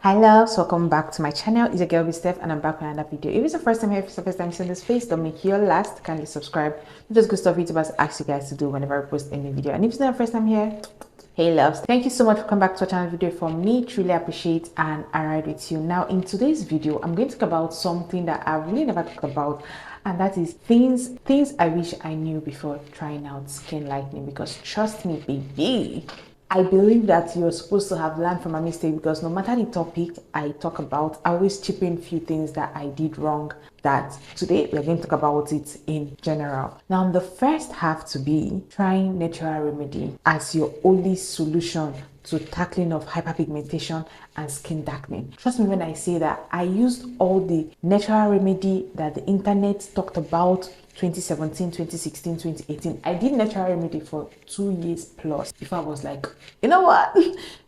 Hi loves, welcome back to my channel. It's your girl Steph and I'm back with another video. If it's the first time here, if it's the first time seeing this face, don't make your last. Kindly subscribe. Just good stuff YouTubers ask you guys to do whenever I post a new video. And if it's not the first time here, hey loves, thank you so much for coming back to a channel video for me. Truly appreciate and I ride with you. Now in today's video, I'm going to talk about something that I've really never talked about, and that is things I wish I knew before trying out skin lightening. Because trust me, baby, I believe that you're supposed to have learned from a mistake, because no matter the topic I talk about, I always chip in few things that I did wrong, that today we're going to talk about it in general. Now, the first have to be trying natural remedy as your only solution to tackling of hyperpigmentation and skin darkening. Trust me when I say that I used all the natural remedy that the internet talked about 2017, 2016, 2018. I did natural remedy for 2 years plus before I was like, you know what?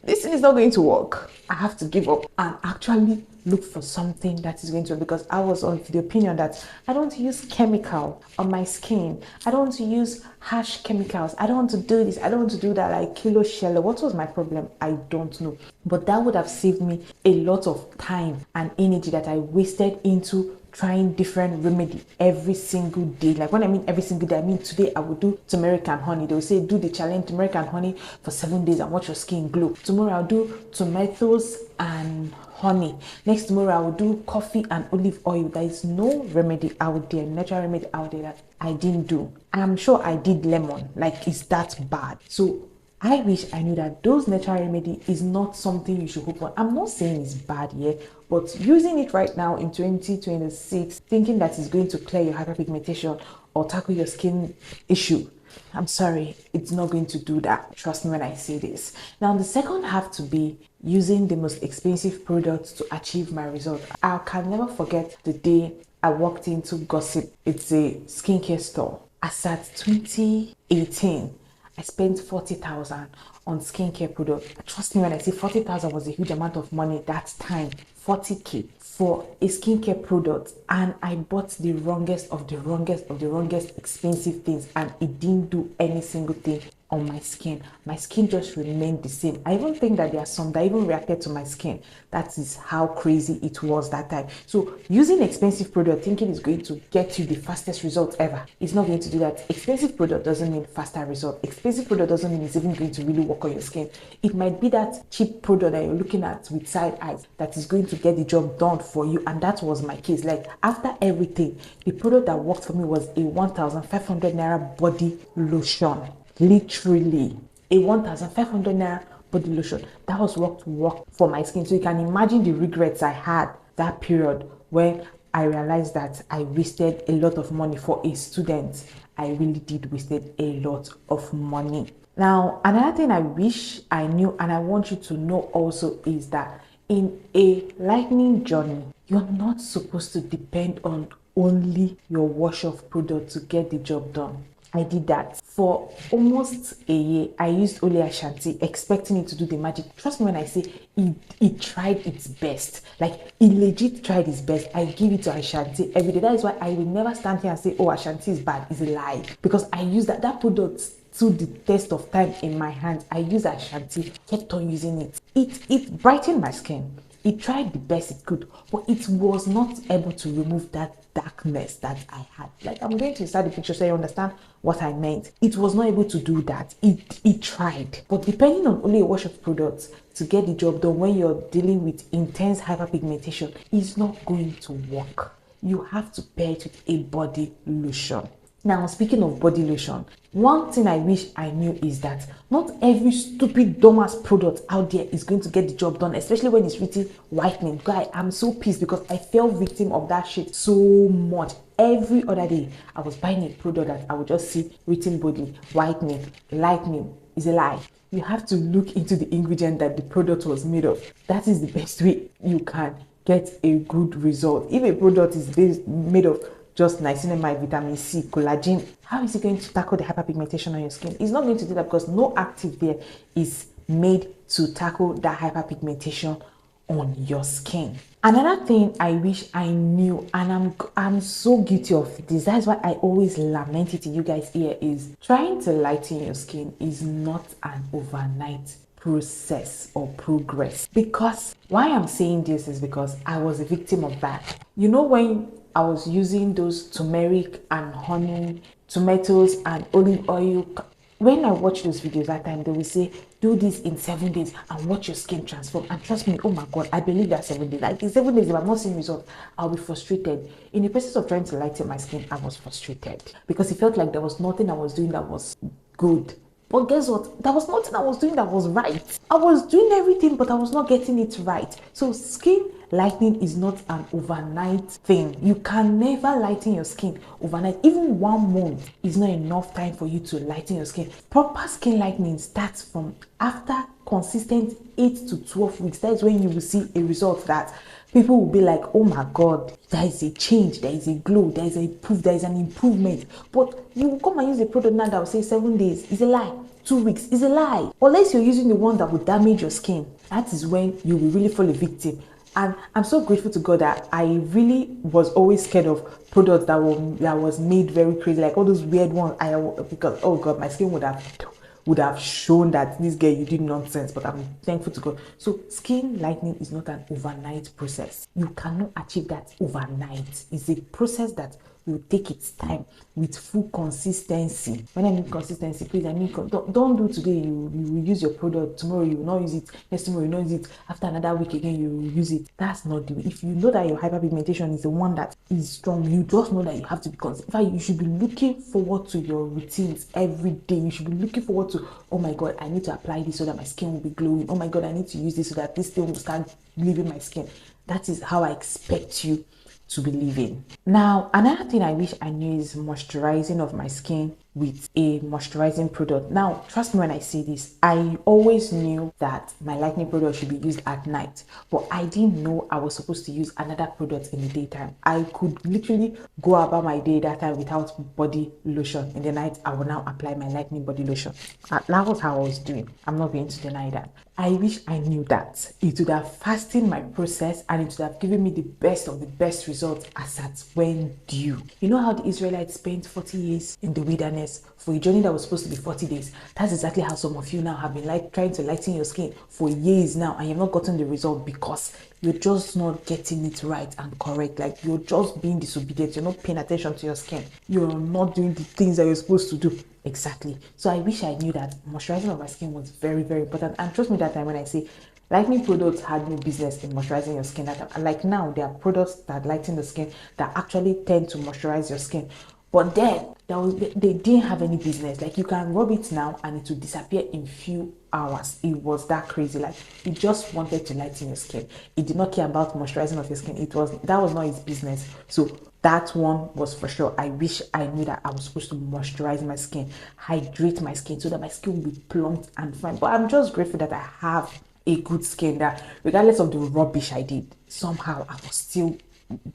This is not going to work. I have to give up and actually look for something that is going to work, because I was of the opinion that I don't use chemical on my skin. I don't want to use harsh chemicals. I don't want to do this. I don't want to do that, like kilo shell. What was my problem? I don't know. But that would have saved me a lot of time and energy that I wasted into trying different remedy every single day. Like when I mean every single day, I mean today I will do turmeric and honey. They will say do the challenge turmeric and honey for 7 days and watch your skin glow. Tomorrow I'll do tomatoes and honey. Next tomorrow I will do coffee and olive oil. There is no remedy out there, natural remedy out there that I didn't do. And I'm sure I did lemon. Like, is that bad? So I wish I knew that those natural remedy is not something you should hope on. I'm not saying it's bad yet, but using it right now in 2026, thinking that it's going to clear your hyperpigmentation or tackle your skin issue, I'm sorry, it's not going to do that. Trust me when I say this. Now, the second have to be using the most expensive products to achieve my result. I can never forget the day I walked into Gossip. It's a skincare store. As at 2018, I spent 40,000 on skincare products. Trust me when I say 40,000 was a huge amount of money that time. 40k for a skincare product, and I bought the wrongest of the wrongest expensive things, and it didn't do any single thing on my skin. My skin just remained the same. I even think that there are some that even reacted to my skin. That is how crazy it was that time. So using expensive product thinking is going to get you the fastest result ever, it's not going to do that. Expensive product doesn't mean faster result. Expensive product doesn't mean it's even going to really work on your skin. It might be that cheap product that you're looking at with side eyes that is going to get the job done for you, and that was my case. Like, after everything, the product that worked for me was a 1,500 naira body lotion. Literally a 1,500 naira body lotion. That was work for my skin. So you can imagine the regrets I had that period when I realized that I wasted a lot of money for a student. I really did wasted a lot of money. Now, another thing I wish I knew, and I want you to know also, is that in a lightening journey, you're not supposed to depend on only your wash off product to get the job done. I did that for almost a year. I used only Ashanti, expecting it to do the magic. Trust me when I say it tried its best. Like, it legit tried its best. I give it to Ashanti every day. That is why I will never stand here and say, oh, Ashanti is bad. It's a lie. Because I used that product to the test of time in my hands. I used Ashanti, kept on using it. It brightened my skin. It tried the best it could, but it was not able to remove that darkness that I had. Like, I'm going to insert the picture so you understand what I meant. It was not able to do that. It tried. But depending on only a wash of products to get the job done when you're dealing with intense hyperpigmentation, is not going to work. You have to pair it with a body lotion. Now, speaking of body lotion, one thing I wish I knew is that not every stupid dumbass product out there is going to get the job done, especially when it's written whitening. Guy, I'm so pissed because I fell victim of that shit so much. Every other day, I was buying a product that I would just see written body, whitening, lightening. Is a lie. You have to look into the ingredient that the product was made of. That is the best way you can get a good result. If a product is made of just niacinamide, vitamin C, collagen, how is it going to tackle the hyperpigmentation on your skin? It's not going to do that, because no active there is made to tackle that hyperpigmentation on your skin. Another thing I wish I knew, and I'm so guilty of this, that's why I always lament it in you guys' ear, is trying to lighten your skin is not an overnight process or progress. Because why I'm saying this is because I was a victim of that. You know, when I was using those turmeric and honey, tomatoes and olive oil, when I watch those videos that time, they will say, do this in 7 days and watch your skin transform. And trust me, oh my God, I believe that 7 days. Like in 7 days, if I'm not seeing results, I'll be frustrated. In the process of trying to lighten my skin, I was frustrated because it felt like there was nothing I was doing that was good. But guess what? There was nothing I was doing that was right. I was doing everything, but I was not getting it right. So skin lightening is not an overnight thing. You can never lighten your skin overnight. Even 1 month is not enough time for you to lighten your skin. Proper skin lightening starts from after consistent 8 to 12 weeks. That is when you will see a result that people will be like, oh my God, there is a change, there is a glow, there is a proof, there is an improvement. But you will come and use a product now that will say 7 days. It's a lie. 2 weeks is a lie. Unless you're using the one that will damage your skin, that is when you will really fall a victim. And I'm so grateful to God that I really was always scared of products that was made very crazy, like all those weird ones. Because oh God, my skin would have shown that this girl, you did nonsense. But I'm thankful to God. So skin lightening is not an overnight process. You cannot achieve that overnight. It's a process that will take its time with full consistency. When I mean consistency, please, I mean don't do today you will use your product, tomorrow you will not use it, next tomorrow you will not use it, after another week again you will use it. That's not the way. If you know that your hyperpigmentation is the one that is strong, you just know that you have to be consistent. In fact, you should be looking forward to your routines every day. You should be looking forward to, oh my God, I need to apply this so that my skin will be glowing. Oh my God, I need to use this so that this thing will start leaving my skin. That is how I expect you to be living. Now, another thing I wish I knew is moisturizing of my skin with a moisturizing product. Now, trust me when I say this, I always knew that my lightening product should be used at night, but I didn't know I was supposed to use another product in the daytime. I could literally go about my day that time without body lotion. In the night, I will now apply my lightening body lotion. That was how I was doing. I'm not going to deny that. I wish I knew that. It would have fastened my process and it would have given me the best of the best results as at when due. You know how the Israelites spent 40 years in the wilderness for a journey that was supposed to be 40 days? That's exactly how some of you now have been trying to lighten your skin for years now, and you've not gotten the result because you're just not getting it right and correct. Like you're just being disobedient. You're not paying attention to your skin. You're not doing the things that you're supposed to do. Exactly. So I wish I knew that moisturizing of my skin was very, very important. And trust me, that time when I say lightening products had no business in moisturizing your skin, that like now there are products that lighten the skin that actually tend to moisturize your skin. But then they didn't have any business. Like you can rub it now and it will disappear in few hours. It was that crazy. Like it just wanted to lighten your skin. It did not care about moisturizing of your skin. That was not its business. So that one was for sure. I wish I knew that I was supposed to moisturize my skin, hydrate my skin so that my skin will be plump and fine. But I'm just grateful that I have a good skin, that regardless of the rubbish I did, somehow I was still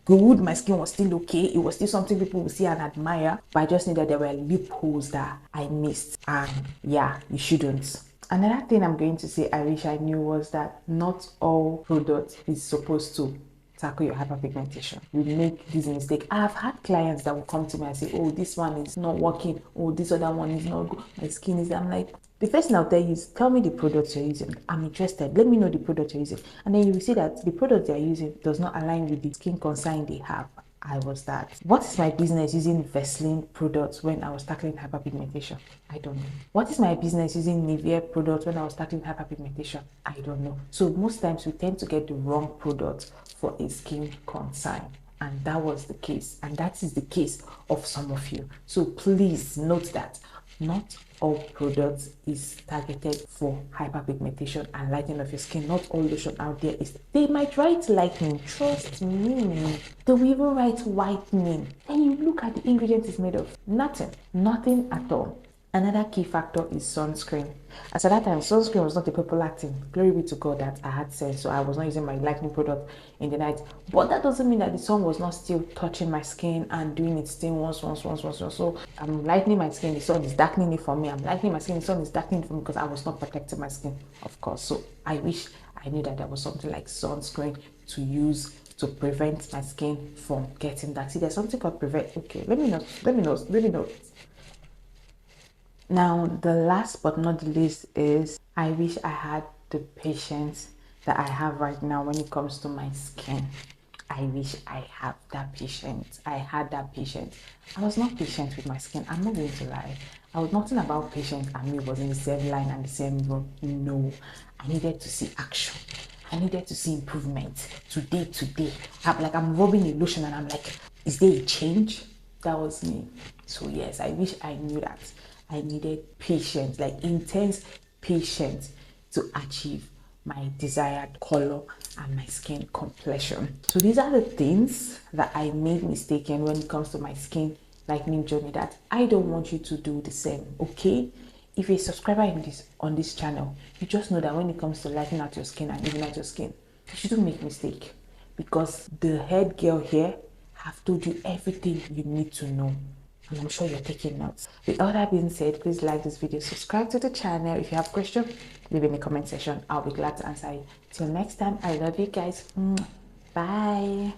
good. My skin was still okay. It was still something people would see and admire. But I just knew that there were loopholes that I missed. And yeah, you shouldn't. Another thing I'm going to say I wish I knew was that not all products is supposed to tackle your hyperpigmentation. We make this mistake. I've had clients that will come to me and say, oh, this one is not working. Oh, this other one is not good. My skin is, I'm like, the first thing I'll tell you is, tell me the products you're using. I'm interested. Let me know the product you're using. And then you will see that the product they're using does not align with the skin concern they have. I was that. What is my business using Vaseline products when I was tackling hyperpigmentation? I don't know. What is my business using Nivea products when I was tackling hyperpigmentation? I don't know. So most times we tend to get the wrong product for a skin concern. And that was the case. And that is the case of some of you. So please note that not all products is targeted for hyperpigmentation and lightening of your skin. Not all lotion out there is. They might write lightening, trust me. They will even write whitening. And you look at the ingredients it's made of. Nothing at all. Another key factor is sunscreen. As at that time, sunscreen was not a popular thing. Glory be to God that I had sense, so I was not using my lightening product in the night. But that doesn't mean that the sun was not still touching my skin and doing its thing once. So I'm lightening my skin, the sun is darkening it for me. I'm lightening my skin, the sun is darkening it for me because I was not protecting my skin, of course. So I wish I knew that there was something like sunscreen to use to prevent my skin from getting that. See, there's something called prevent. Okay, let me know. Now, the last but not the least is I wish I had the patience that I have right now when it comes to my skin. I wish I have that patience. I had that patience. I was not patient with my skin. I'm not going to lie. I was nothing about patience and me was in the same line and the same room. No, I needed to see action. I needed to see improvement today. I'm rubbing a lotion and I'm like, is there a change? That was me. So yes, I wish I knew that. I needed patience, like intense patience to achieve my desired color and my skin complexion. So these are the things that I made mistaken when it comes to my skin lightening journey that I don't want you to do the same, okay? If you're a subscriber on this channel, you just know that when it comes to lightening out your skin and even out your skin, you shouldn't make mistake, because the head girl here have told you everything you need to know, and I'm sure you're taking notes. With all that being said, please like this video, subscribe to the channel. If you have questions, leave in the comment section. I'll be glad to answer you. Till next time, I love you guys. Bye.